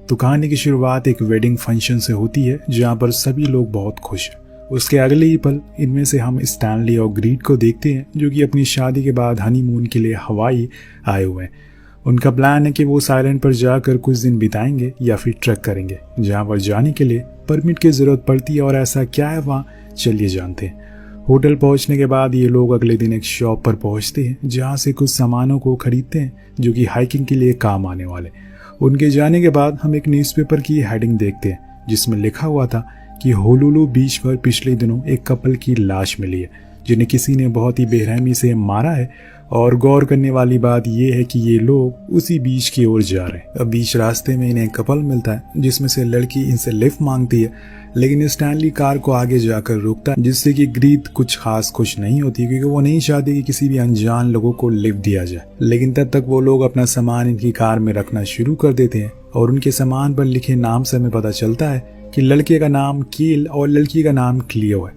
तो कहानी की शुरुआत एक वेडिंग फंक्शन से होती है जहाँ पर सभी लोग बहुत खुश हैं। उसके अगले ही पल इनमें से हम स्टैनली और ग्रीड को देखते हैं जो कि अपनी शादी के बाद हनीमून के लिए हवाई आए हुए हैं। उनका प्लान है कि वो साइलैंड पर जाकर कुछ दिन बिताएंगे या फिर ट्रक करेंगे, जहाँ पर जाने के लिए परमिट की जरूरत पड़ती है। और ऐसा क्या है वहाँ, चलिए जानते हैं। होटल पहुंचने के बाद ये लोग अगले दिन एक शॉप पर पहुंचते हैं जहाँ से कुछ सामानों को खरीदते हैं जो कि हाइकिंग के लिए काम आने वाले। उनके जाने के बाद हम एक न्यूज़पेपर की हेडिंग देखते हैं जिसमें लिखा हुआ था कि होलुलु बीच पर पिछले दिनों एक कपल की लाश मिली है जिन्हें किसी ने बहुत ही बेरहमी से मारा है। और गौर करने वाली बात यह है कि ये लोग उसी बीच की ओर जा रहे हैं। अब बीच रास्ते में इन्हें कपल मिलता है जिसमें से लड़की इनसे लिफ्ट मांगती है, लेकिन स्टैनली कार को आगे जाकर रोकता है, जिससे कि ग्रीड कुछ खास खुश नहीं होती क्योंकि वो नहीं चाहती कि किसी भी अनजान लोगों को लिफ्ट दिया जाए। लेकिन तब तक वो लोग अपना सामान इनकी कार में रखना शुरू कर देते हैं और उनके सामान पर लिखे नाम से हमें पता चलता है कि लड़के का नाम कील और लड़की का नाम क्लियो है।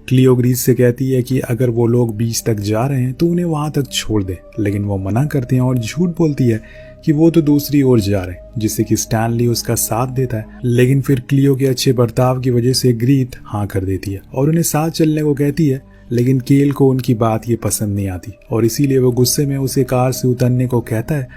क्लियो ग्रीड से कहती है कि अगर वो लोग बीच तक जा रहे हैं तो उन्हें वहां तक छोड़ दे, लेकिन वो मना करते हैं और झूठ बोलती है कि वो तो दूसरी ओर जा रहे हैं, जिससे कि स्टैनली उसका साथ देता है। लेकिन फिर क्लियो के अच्छे बर्ताव की वजह से ग्रीड हाँ कर देती है और उन्हें साथ चलने को कहती है। लेकिन केल को उनकी बात ये पसंद नहीं आती और इसीलिए वो गुस्से में उसे कार से उतरने को कहता है।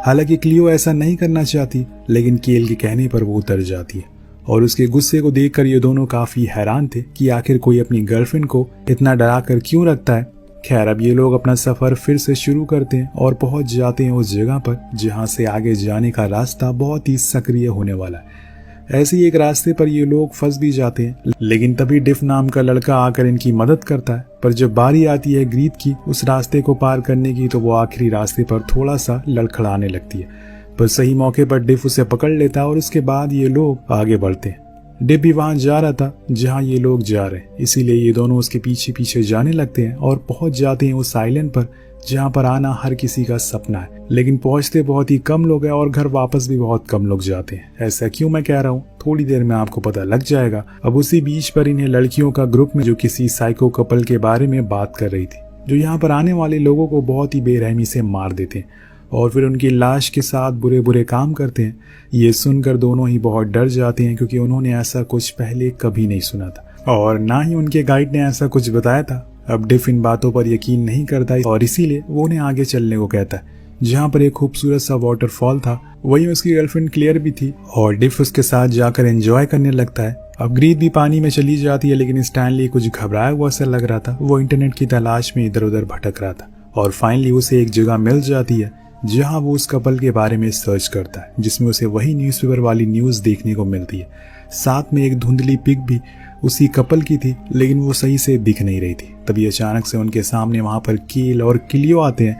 हालांकि क्लियो ऐसा नहीं करना चाहती, लेकिन केल के कहने पर वो उतर जाती है और उसके गुस्से को देखकर ये दोनों काफी हैरान थे कि आखिर कोई अपनी गर्लफ्रेंड को इतना डरा कर क्यों रखता है। खैर, अब ये लोग अपना सफर फिर से शुरू करते हैं और पहुंच जाते हैं उस जगह पर जहां से आगे जाने का रास्ता बहुत ही सक्रिय होने वाला है। ऐसे ही एक रास्ते पर ये लोग फंस भी जाते हैं, लेकिन तभी डिफ नाम का लड़का आकर इनकी मदद करता है। पर जब बारी आती है ग्रीड की उस रास्ते को पार करने की तो वो आखिरी रास्ते पर थोड़ा सा लड़खड़ाने लगती है, पर सही मौके पर डिफ उसे पकड़ लेता है और उसके बाद ये लोग आगे बढ़ते हैं। डिफ भी वहां जा रहा था जहां ये लोग जा रहे हैं, इसीलिए ये दोनों उसके पीछे पीछे जाने लगते हैं और पहुंच जाते हैं उस आइलैंड पर जहां पर आना हर किसी का सपना है। लेकिन पहुंचते बहुत ही कम लोग हैं और घर वापस भी बहुत कम लोग जाते हैं। ऐसा क्यों मैं कह रहा हूँ, थोड़ी देर में आपको पता लग जाएगा। अब उसी बीच पर इन्हें लड़कियों का ग्रुप में जो किसी साइको कपल के बारे में बात कर रही थी, जो यहाँ पर आने वाले लोगों को बहुत ही बेरहमी से मार देते हैं और फिर उनकी लाश के साथ बुरे बुरे काम करते हैं। ये सुनकर दोनों ही बहुत डर जाते हैं क्योंकि उन्होंने ऐसा कुछ पहले कभी नहीं सुना था और ना ही उनके गाइड ने ऐसा कुछ बताया था। अब डिफ इन बातों पर यकीन नहीं करता और इसीलिए वो उन्हें आगे चलने को कहता है जहाँ पर एक खूबसूरत सा वाटरफॉल था। वहीं उसकी गर्लफ्रेंड क्लियर भी थी और डिफ उसके साथ जाकर एंजॉय करने लगता है। अब ग्रीड भी पानी में चली जाती है, लेकिन स्टैनली कुछ घबराया हुआ सा लग रहा था। वो इंटरनेट की तलाश में इधर उधर भटक रहा था और फाइनली उसे एक जगह मिल जाती है जहां वो उस कपल के बारे में सर्च करता है, जिसमें उसे वही न्यूज़पेपर वाली न्यूज़ देखने को मिलती है। साथ में एक धुंधली पिक भी उसी कपल की थी, लेकिन वो सही से दिख नहीं रही थी। तभी अचानक से उनके सामने वहां पर कील और क्लियो आते हैं,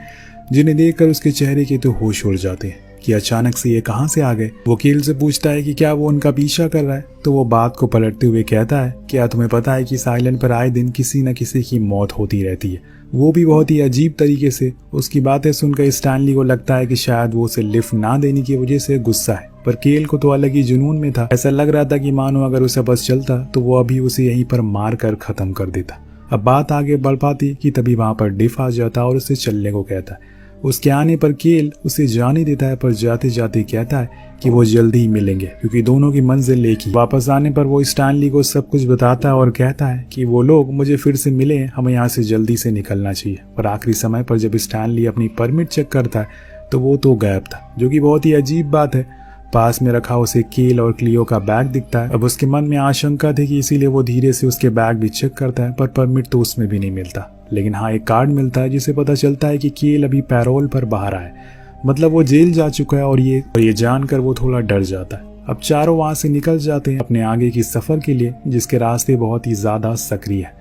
जिन्हें देखकर उसके चेहरे के तो होश उड़ जाते हैं कि अचानक से ये कहां से आ गए। वो कील से पूछता है कि क्या वो उनका पीछा कर रहा है, तो वो बात को पलटते हुए कहता है, क्या तुम्हें पता है कि इस आइलैंड पर आए दिन किसी न किसी की मौत होती रहती है, वो भी बहुत ही अजीब तरीके से। उसकी बातें सुनकर स्टैनली को लगता है कि शायद वो उसे लिफ्ट ना देने की वजह से गुस्सा है, पर केल को तो अलग ही जुनून में था। ऐसा लग रहा था कि मानो अगर उसे बस चलता तो वो अभी उसे यहीं पर मार कर खत्म कर देता। अब बात आगे बढ़ पाती कि तभी वहां पर डिफ आ जाता और उसे चलने को कहता है। उसके आने पर केल उसे जाने देता है, पर जाते जाते कहता है कि वो जल्दी ही मिलेंगे क्योंकि दोनों की मंजिल एक ही। वापस आने पर वो स्टैनली को सब कुछ बताता है और कहता है कि वो लोग मुझे फिर से मिले, हमें यहाँ से जल्दी से निकलना चाहिए। पर आखिरी समय पर जब स्टैनली अपनी परमिट चेक करता है तो वो तो गायब था, जो कि बहुत ही अजीब बात है। पास में रखा उसे केल और क्लियो का बैग दिखता है। अब उसके मन में आशंका थी कि इसीलिए वो धीरे से उसके बैग भी चेक करता है, पर परमिट तो उसमें भी नहीं मिलता। लेकिन हाँ, एक कार्ड मिलता है जिसे पता चलता है कि केल अभी पैरोल पर बाहर आए, मतलब वो जेल जा चुका है और ये जानकर वो थोड़ा डर जाता है। अब चारों वहां से निकल जाते हैं अपने आगे की सफर के लिए, जिसके रास्ते बहुत ही ज्यादा सक्रिय है।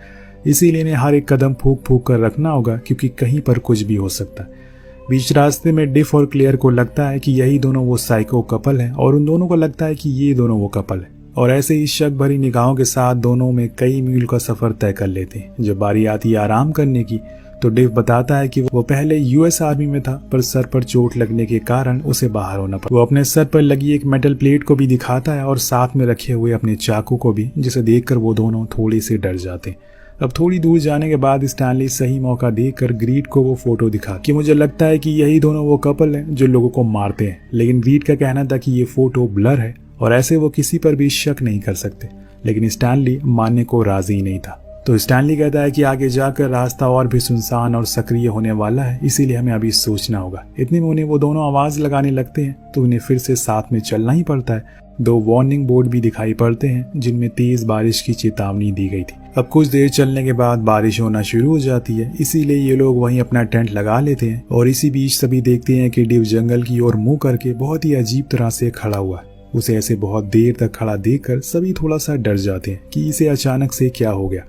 इसीलिए इन्हें हर एक कदम फूक फूक कर रखना होगा क्योंकि कहीं पर कुछ भी हो सकता है। बीच रास्ते में डिफ और क्लियर को लगता है कि यही दोनों वो साइको कपल हैं और उन दोनों को लगता है कि ये दोनों वो कपल है और ऐसे ही शक भरी निगाहों के साथ दोनों में कई मील का सफर तय कर लेते हैं। जब बारी आती है आराम करने की तो डिफ बताता है कि वो पहले यूएस आर्मी में था, पर सर पर चोट लगने के कारण उसे बाहर होना पड़ा। वो अपने सर पर लगी एक मेटल प्लेट को भी दिखाता है और साथ में रखे हुए अपने चाकू को भी, जिसे देखकर वो दोनों थोड़े से डर जाते हैं। अब थोड़ी दूर जाने के बाद स्टैनली सही मौका देखकर ग्रीड को वो फोटो दिखा कि मुझे लगता है कि यही दोनों वो कपल हैं जो लोगों को मारते हैं। लेकिन ग्रीड का कहना था कि ये फोटो ब्लर है और ऐसे वो किसी पर भी शक नहीं कर सकते। लेकिन स्टैनली मानने को राजी नहीं था। तो स्टैनली कहता है कि आगे जाकर रास्ता और भी सुनसान और सक्रिय होने वाला है, इसीलिए हमें अभी सोचना होगा। इतने में उन्हें वो दोनों आवाज लगाने लगते हैं तो उन्हें फिर से साथ में चलना ही पड़ता है। 2 वार्निंग बोर्ड भी दिखाई पड़ते हैं जिनमें तेज बारिश की चेतावनी दी गई थी। अब कुछ देर चलने के बाद बारिश होना शुरू हो जाती है, इसीलिए ये लोग वहीं अपना टेंट लगा लेते हैं। और इसी बीच सभी देखते हैं कि डिव जंगल की ओर मुंह करके बहुत ही अजीब तरह से खड़ा हुआ है। उसे ऐसे बहुत देर तक खड़ा देखकर सभी थोड़ा सा डर जाते हैं कि इसे अचानक से क्या हो गया।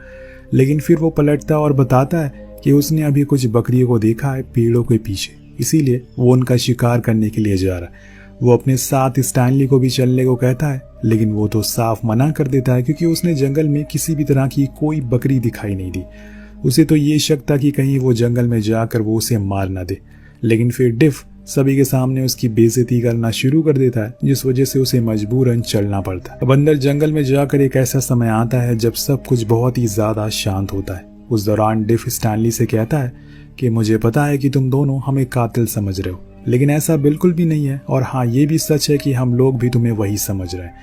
लेकिन फिर वो पलटता और बताता है कि उसने अभी कुछ बकरियों को देखा है पेड़ों के पीछे, इसीलिए वो उनका शिकार करने के लिए जा रहा है। वो अपने साथ स्टैनली को भी चलने को कहता है, लेकिन वो तो साफ मना कर देता है क्योंकि उसने जंगल में किसी भी तरह की कोई बकरी दिखाई नहीं दी। उसे तो ये शक था कि कहीं वो जंगल में जाकर वो उसे मार ना दे। लेकिन फिर डिव सभी के सामने उसकी बेइज्जती करना शुरू कर देता है, जिस वजह से उसे मजबूरन चलना पड़ता है। अब अंदर जंगल में जाकर एक ऐसा समय आता है जब सब कुछ बहुत ही ज्यादा शांत होता है। उस दौरान डिव स्टैनली से कहता है कि मुझे पता है कि तुम दोनों हमें कातिल समझ रहे हो, लेकिन ऐसा बिल्कुल भी नहीं है। और हाँ, ये भी सच है कि हम लोग भी तुम्हें वही समझ रहे हैं।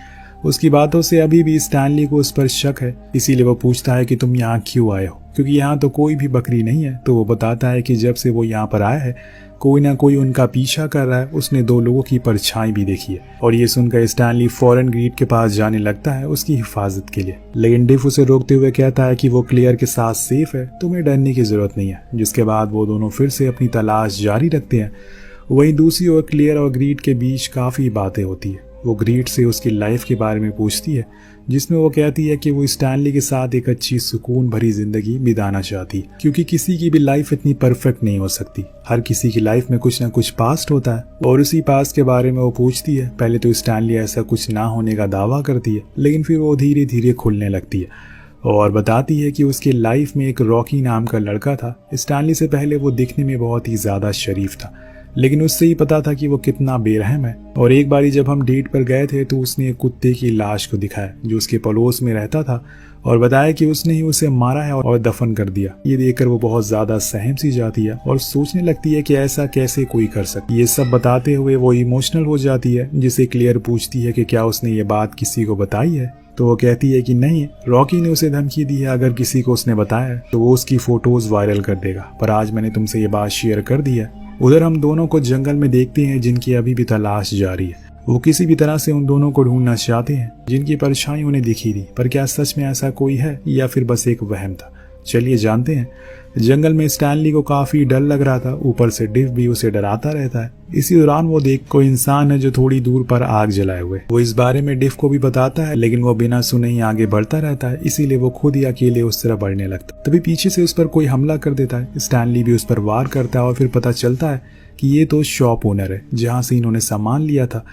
उसकी बातों से अभी भी स्टैनली को उस पर शक है, इसीलिए वो पूछता है कि तुम यहाँ क्यों आए हो, क्योंकि यहाँ तो कोई भी बकरी नहीं है। तो वो बताता है कि जब से वो यहाँ पर आया है कोई ना कोई उनका पीछा कर रहा है। उसने 2 लोगों की परछाई भी देखी है। और ये सुनकर स्टैनली फौरन ग्रीड के पास जाने लगता है उसकी हिफाजत के लिए। लेकिन डिव उसे रोकते हुए कहता है कि वो क्लियर के साथ सेफ है, तुम्हें डरने की जरूरत नहीं है। जिसके बाद वो दोनों फिर से अपनी तलाश जारी रखते हैं। वहीं दूसरी ओर क्लियर और ग्रीड के बीच काफी बातें होती है। वो ग्रीड से उसकी लाइफ के बारे में पूछती है, जिसमें वो कहती है कि वो स्टैनली के साथ एक अच्छी सुकून भरी जिंदगी बिताना चाहती है, क्योंकि किसी की भी लाइफ इतनी परफेक्ट नहीं हो सकती। हर किसी की लाइफ में कुछ ना कुछ पास्ट होता है और उसी पास्ट के बारे में वो पूछती है। पहले तो स्टैनली ऐसा कुछ ना होने का दावा करती है, लेकिन फिर वो धीरे धीरे खुलने लगती है और बताती है कि उसकी लाइफ में एक रॉकी नाम का लड़का था। स्टैनली से पहले वो दिखने में बहुत ही ज्यादा शरीफ था, लेकिन उससे ही पता था कि वो कितना बेरहम है। और एक बारी जब हम डेट पर गए थे तो उसने एक कुत्ते की लाश को दिखाया जो उसके पड़ोस में रहता था और बताया कि उसने ही उसे मारा है और दफन कर दिया। ये देखकर वो बहुत ज्यादा सहम सी जाती है और सोचने लगती है कि ऐसा कैसे कोई कर सकती। ये सब बताते हुए वो इमोशनल हो जाती है, जिसे क्लियर पूछती है कि क्या उसने ये बात किसी को बताई है। तो वो कहती है कि नहीं, रॉकी ने उसे धमकी दी है, अगर किसी को उसने बताया तो वो उसकी फोटोज वायरल कर देगा। पर आज मैंने तुमसे ये बात शेयर कर दी है। उधर हम दोनों को जंगल में देखते हैं जिनकी अभी भी तलाश जारी है। वो किसी भी तरह से उन दोनों को ढूंढना चाहते हैं जिनकी परछाई उन्हें दिखी थी। पर क्या सच में ऐसा कोई है या फिर बस एक वहम था? चलिए जानते हैं। जंगल में स्टैनली को काफी डर लग रहा था, ऊपर से डिव भी उसे डराता रहता है। इसी दौरान वो देख कोई इंसान है जो थोड़ी दूर पर आग जलाए हुए। वो इस बारे में डिव को भी बताता है, लेकिन वो बिना सुने ही आगे बढ़ता रहता है, इसीलिए वो खुद ही अकेले उस तरफ बढ़ने लगता है। तभी पीछे से उस पर कोई हमला कर देता है। स्टैनली भी उस पर वार करता है और फिर पता चलता है कि ये तो शॉप ओनर है जहाँ से इन्होंने सामान लिया था।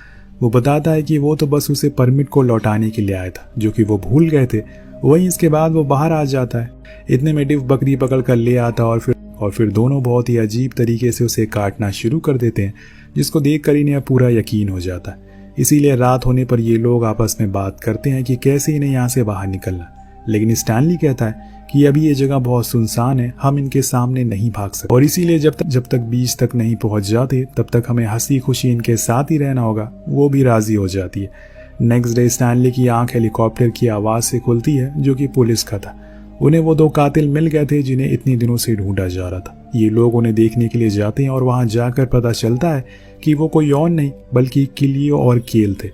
वो बताता है कि वो तो बस उसे परमिट को लौटाने के लिए आया था, जो कि वो भूल गए थे। वहीं इसके बाद वो बाहर आ जाता है। इतने में डिव बकरी पकड़ कर ले आता और फिर दोनों बहुत ही अजीब तरीके से उसे काटना शुरू कर देते हैं, जिसको देखकर इन्हें पूरा यकीन हो जाता है। इसीलिए रात होने पर ये लोग आपस में बात करते हैं कि कैसे इन्हें यहाँ से बाहर निकलना। लेकिन स्टैनली कहता है कि अभी ये जगह बहुत सुनसान है, हम इनके सामने नहीं भाग सकते और इसीलिए जब तक बीच तक नहीं पहुंच जाते तब तक हमें हंसी खुशी इनके साथ ही रहना होगा। वो भी राजी हो जाती है। नेक्स्ट डे स्टैनली की आंख हेलीकॉप्टर की आवाज से खुलती है, जो कि पुलिस का था। उन्हें वो 2 कातिल मिल गए थे जिन्हें इतनी दिनों से ढूंढा जा रहा था। ये लोग उन्हें देखने के लिए जाते हैं और वहां जाकर पता चलता है कि वो कोई और नहीं बल्कि किलियो और केल थे,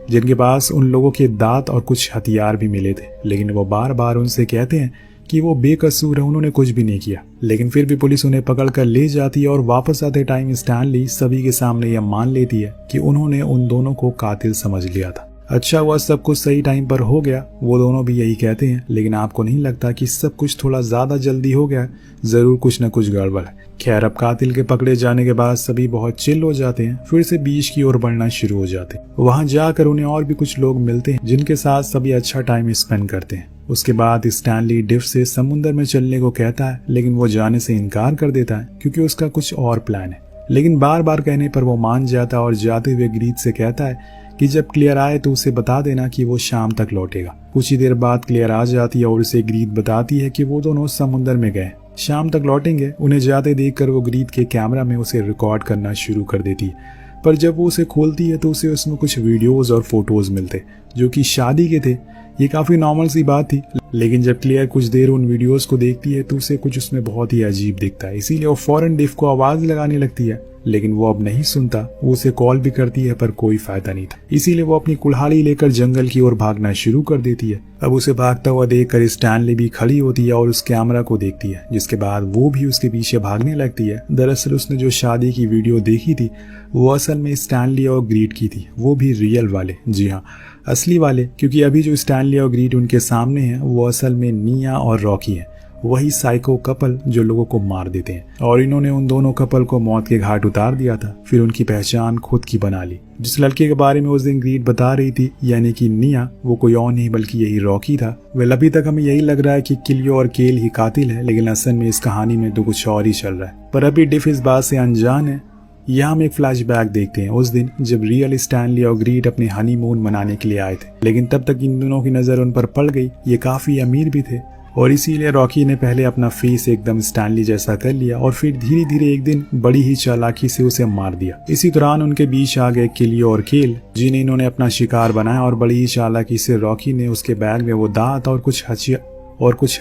जिनके पास उन लोगों के दांत और कुछ हथियार भी मिले थे। लेकिन वो बार बार उनसे कहते हैं कि वो बेकसूर है, उन्होंने कुछ भी नहीं किया। लेकिन फिर भी पुलिस उन्हें पकड़ कर ले जाती है और वापस आते टाइम स्टैनली सभी के सामने यह मान लेती है कि उन्होंने उन दोनों को कातिल समझ लिया था। अच्छा हुआ सब कुछ सही टाइम पर हो गया, वो दोनों भी यही कहते हैं। लेकिन आपको नहीं लगता कि सब कुछ थोड़ा ज्यादा जल्दी हो गया? जरूर कुछ न कुछ गड़बड़ है। खैर, अब कातिल के पकड़े जाने के बाद सभी बहुत चिल हो जाते हैं, फिर से बीच की ओर बढ़ना शुरू हो जाते हैं। वहां जाकर उन्हें और भी कुछ लोग मिलते हैं जिनके साथ सभी अच्छा टाइम स्पेंड करते हैं। उसके बाद स्टैनली डिव से समुद्र में चलने को कहता है, लेकिन वो जाने से इनकार कर देता है क्योंकि उसका कुछ और प्लान है। लेकिन बार बार कहने पर वो मान जाता है और जाते हुए ग्रीड से कहता है कि जब क्लियर आए तो उसे बता देना कि वो शाम तक लौटेगा। कुछ ही देर बाद क्लियर आ जाती है और उसे ग्रीत बताती है कि वो दोनों समुद्र में गए, शाम तक लौटेंगे। उन्हें जाते देखकर वो ग्रीत के कैमरा में उसे रिकॉर्ड करना शुरू कर देती है, पर जब वो उसे खोलती है तो उसे उसमें कुछ वीडियोस और फोटोज मिलते जो कि शादी के थे। ये काफी नॉर्मल सी बात थी, लेकिन जब क्लियर कुछ देर उन वीडियोस को देखती है तो उसे कुछ उसमें बहुत ही अजीब दिखता है। इसीलिए वो फौरन डिफ को आवाज लगाने लगती है, लेकिन वो अब नहीं सुनता। वो उसे कॉल भी करती है पर कोई फायदा नहीं था। इसीलिए वो अपनी कुल्हाड़ी लेकर जंगल की ओर भागना शुरू कर देती है। अब उसे भागता हुआ देखकर स्टैनली भी खड़ी होती है और उस कैमरा को देखती है, जिसके बाद वो भी उसके पीछे भागने लगती है। दरअसल उसने जो शादी की वीडियो देखी थी वो असल में स्टैनली और ग्रीट की थी, वो भी रियल वाले, जी हाँ असली वाले, क्योंकि अभी जो स्टैनली और ग्रीट उनके सामने हैं वो असल में निया और रॉकी हैं, वही साइको कपल जो लोगों को मार देते हैं। और इन्होंने उन दोनों कपल को मौत के घाट उतार दिया था, फिर उनकी पहचान खुद की बना ली। जिस लड़के के बारे में उस दिन ग्रीट बता रही थी यानी कि निया, वो कोई और नहीं बल्कि यही रॉकी था। वेल अभी तक हमें यही लग रहा है कि किलियो और केल ही कातिल है, लेकिन असल में इस कहानी में तो कुछ और ही चल रहा है। पर अभी डिफ इस बात से अनजान है। यहाँ हम एक फ्लैशबैक देखते हैं उस दिन जब रियल स्टैनली और ग्रीट अपने हनीमून मनाने के लिए आए थे, लेकिन तब तक इन दोनों की नजर उन पर पड़ गई। ये काफी अमीर भी थे और इसीलिए रॉकी ने पहले अपना फेस एकदम स्टैनली जैसा कर लिया और फिर धीरे धीरे एक दिन बड़ी ही चालाकी से उसे मार दिया। इसी दौरान उनके बीच आ गए किलियो और केल, जिन्हें इन्होंने अपना शिकार बनाया और बड़ी ही चालाकी से रॉकी ने उसके बैग में वो दांत और कुछ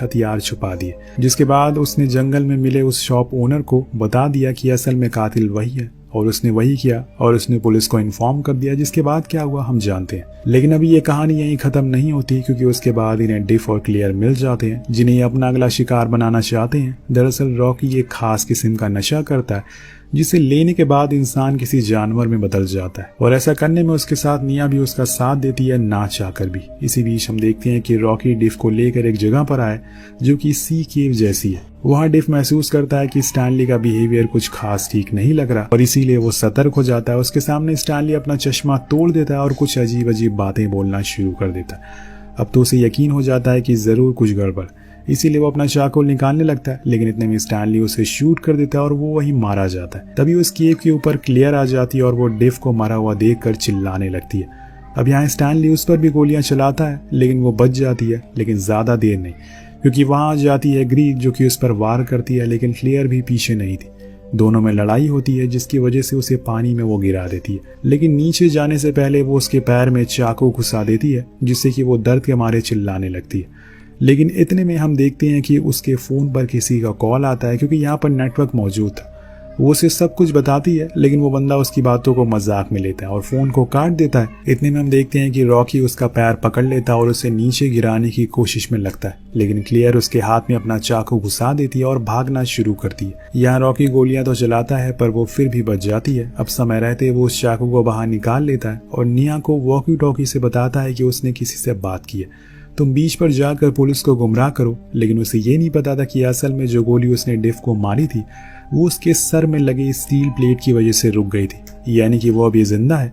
हथियार छुपा दिए। जिसके बाद उसने जंगल में मिले उस शॉप ओनर को बता दिया कि असल में कातिल वही है, और उसने वही किया और उसने पुलिस को इन्फॉर्म कर दिया। जिसके बाद क्या हुआ हम जानते हैं, लेकिन अभी ये कहानी यहीं खत्म नहीं होती, क्योंकि उसके बाद इन्हें डिफ और क्लियर मिल जाते हैं जिन्हें ये अपना अगला शिकार बनाना चाहते हैं। दरअसल रॉकी एक खास किस्म का नशा करता है जिसे लेने के बाद इंसान किसी जानवर में बदल जाता है, और ऐसा करने में उसके साथ निया भी उसका साथ देती है ना चाहकर भी। इसी बीच हम देखते हैं कि रॉकी डिफ को लेकर एक जगह पर आए जो कि सी केव जैसी है। वहाँ डिफ महसूस करता है कि स्टैनली का बिहेवियर कुछ खास ठीक नहीं लग रहा और इसीलिए वो सतर्क हो जाता है। उसके सामने स्टैनली अपना चश्मा तोड़ देता है और कुछ अजीब अजीब बातें बोलना शुरू कर देता है। अब तो उसे यकीन हो जाता है कि जरूर कुछ गड़बड़, इसीलिए वो अपना चाकू निकालने लगता है, लेकिन इतने में स्टैनली उसे शूट कर देता है और वो वहीं मारा जाता है। तभी उस केव के ऊपर क्लियर आ जाती है और वो डिफ को मरा हुआ देखकर चिल्लाने लगती है। अब यहाँ स्टैनली उस पर भी गोलियां चलाता है, लेकिन वो बच जाती है, लेकिन ज्यादा देर नहीं, क्योंकि वहां आ जाती है ग्रीट जो कि उस पर वार करती है, लेकिन क्लियर भी पीछे नहीं थी। दोनों में लड़ाई होती है जिसकी वजह से उसे पानी में वो गिरा देती है, लेकिन नीचे जाने से पहले वो उसके पैर में चाकू घुसा देती है जिससे कि वो दर्द के मारे चिल्लाने लगती है। लेकिन इतने में हम देखते हैं कि उसके फोन पर किसी का कॉल आता है, क्योंकि यहाँ पर नेटवर्क मौजूद था। वो उसे सब कुछ बताती है, लेकिन वो बंदा उसकी बातों को मजाक में लेता है और फोन को काट देता है। इतने में हम देखते हैं कि रॉकी उसका पैर पकड़ लेता है और उसे नीचे गिराने की कोशिश में लगता है, लेकिन क्लियर उसके हाथ में अपना चाकू घुसा देती है और भागना शुरू करती है। यहाँ रॉकी गोलियां तो चलाता है पर वो फिर भी बच जाती है। अब समय रहते वो उस चाकू को बाहर निकाल लेता है और निया को वॉकी टॉकी से बताता है कि उसने किसी से बात की है, तुम बीच पर जाकर पुलिस को गुमराह करो। लेकिन उसे ये नहीं पता था कि असल में जो गोली उसने डिफ को मारी थी वो उसके सर में लगे स्टील प्लेट की वजह से रुक गई थी, यानी कि वो अभी जिंदा है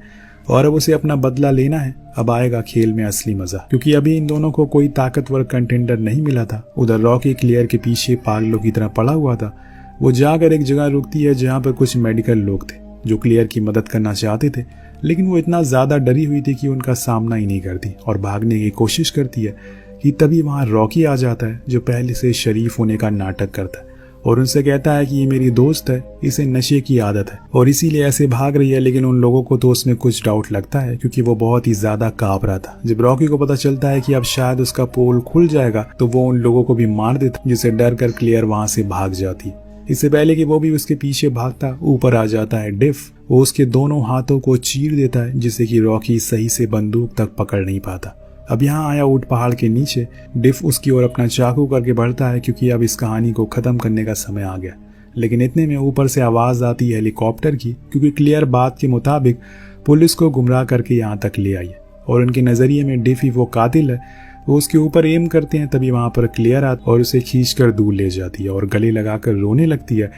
और अब उसे अपना बदला लेना है। अब आएगा खेल में असली मजा, क्योंकि अभी इन दोनों को कोई ताकतवर कंटेंडर नहीं मिला था। उधर रॉकी क्लियर के पीछे पागलों की तरह पड़ा हुआ था। वो जाकर एक जगह रुकती है जहाँ पर कुछ मेडिकल लोग थे जो क्लियर की मदद करना चाहते थे, लेकिन वो इतना ज्यादा डरी हुई थी कि उनका सामना ही नहीं करती और भागने की कोशिश करती है कि तभी वहां रॉकी आ जाता है जो पहले से शरीफ होने का नाटक करता है और उनसे कहता है कि ये मेरी दोस्त है, इसे नशे की आदत है और इसीलिए ऐसे भाग रही है। लेकिन उन लोगों को तो उसमें कुछ डाउट लगता है क्योंकि वो बहुत ही ज्यादा कांप रहा था। जब रॉकी को पता चलता है कि अब शायद उसका पोल खुल जाएगा तो वो उन लोगों को भी मार देता, जिसे डर कर क्लियर वहां से भाग जाती। इससे पहले कि वो भी उसके पीछे भागता, ऊपर आ जाता है डिफ। वो उसके दोनों हाथों को चीर देता है जिससे कि रॉकी सही से बंदूक तक पकड़ नहीं पाता। अब यहाँ आया ऊंट पहाड़ के नीचे। डिफ उसकी ओर अपना चाकू करके बढ़ता है क्योंकि अब इस कहानी को खत्म करने का समय आ गया। लेकिन इतने में ऊपर से आवाज आती है हेलीकॉप्टर की, क्योंकि क्लियर बात के मुताबिक पुलिस को गुमराह करके यहाँ तक ले आई है और उनके नजरिए में डिफ ही वो कातिल है। वो उसके ऊपर एम करते हैं, तभी वहां पर क्लियर आती और उसे खींचकर दूर ले जाती है और गले लगाकर रोने लगती है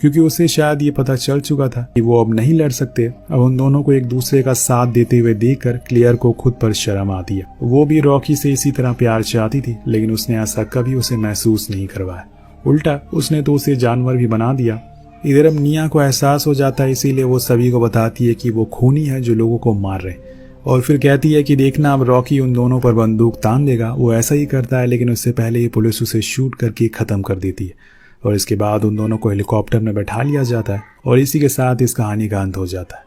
क्योंकि उसे शायद ये पता चल चुका था कि वो अब नहीं लड़ सकते। अब उन दोनों को एक दूसरे का साथ देते हुए देखकर क्लियर को खुद पर शर्म आती है। वो भी रॉकी से इसी तरह प्यार चाहती थी, लेकिन उसने ऐसा कभी उसे महसूस नहीं करवाया। उल्टा उसने तो उसे जानवर भी बना दिया। इधर अब निया को एहसास हो जाता है, इसीलिए वो सभी को बताती है कि वो खूनी है जो लोगों को मार रहे। और फिर कहती है कि देखना अब रॉकी उन दोनों पर बंदूक तान देगा। वो ऐसा ही करता है, लेकिन उससे पहले ही पुलिस उसे शूट करके ख़त्म कर देती है और इसके बाद उन दोनों को हेलीकॉप्टर में बैठा लिया जाता है और इसी के साथ इस कहानी का अंत हो जाता है।